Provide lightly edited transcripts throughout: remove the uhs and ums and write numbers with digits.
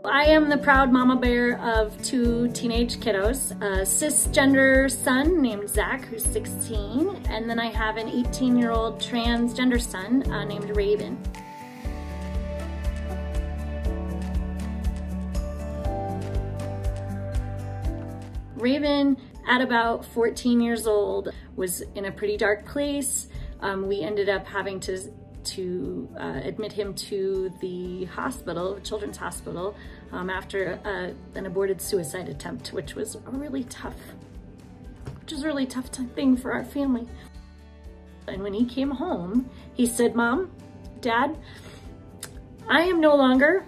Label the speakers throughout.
Speaker 1: I am the proud mama bear of 2 teenage kiddos, a cisgender son named Zach, who's 16, and then I have an 18-year-old transgender son named Raven. Raven, at about 14 years old, was in a pretty dark place. We ended up having to admit him to the hospital, Children's Hospital, after an aborted suicide attempt, which was a really tough thing for our family. And when he came home, he said, "Mom, Dad, I am no longer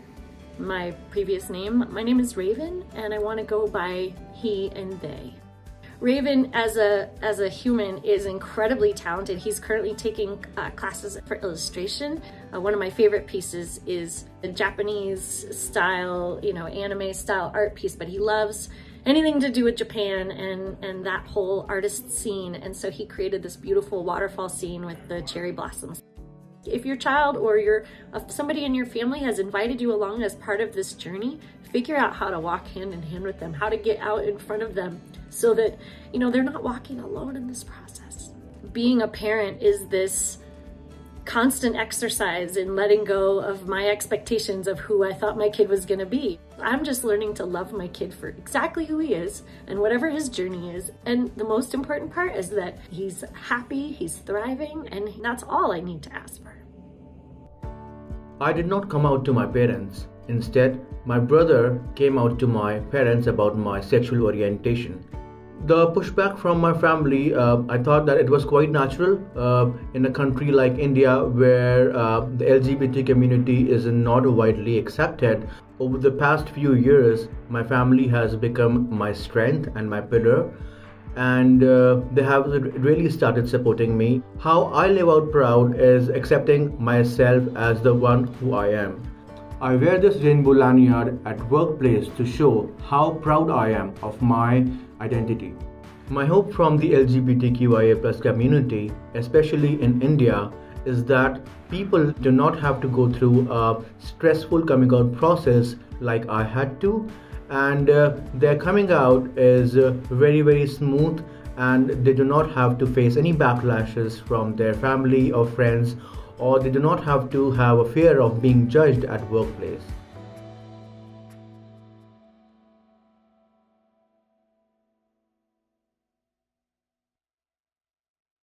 Speaker 1: my previous name. My name is Raven, and I want to go by he and they." Raven, as a human, is incredibly talented. He's currently taking classes for illustration. One of my favorite pieces is a Japanese style, anime style art piece, but he loves anything to do with Japan and that whole artist scene. And so he created this beautiful waterfall scene with the cherry blossoms. If your child or somebody in your family has invited you along as part of this journey, figure out how to walk hand in hand with them, how to get out in front of them so that, they're not walking alone in this process. Being a parent is this constant exercise in letting go of my expectations of who I thought my kid was gonna be. I'm just learning to love my kid for exactly who he is and whatever his journey is. And the most important part is that he's happy, he's thriving, and that's all I need to ask for.
Speaker 2: I did not come out to my parents. Instead, my brother came out to my parents about my sexual orientation. The pushback from my family, I thought that it was quite natural in a country like India where the LGBT community is not widely accepted. Over the past few years, my family has become my strength and my pillar, and they have really started supporting me. How I live out proud is accepting myself as the one who I am. I wear this rainbow lanyard at workplace to show how proud I am of my identity. My hope from the LGBTQIA+ community, especially in India, is that people do not have to go through a stressful coming out process like I had to, and their coming out is very, very smooth, and they do not have to face any backlashes from their family or friends, or they do not have to have a fear of being judged at workplace.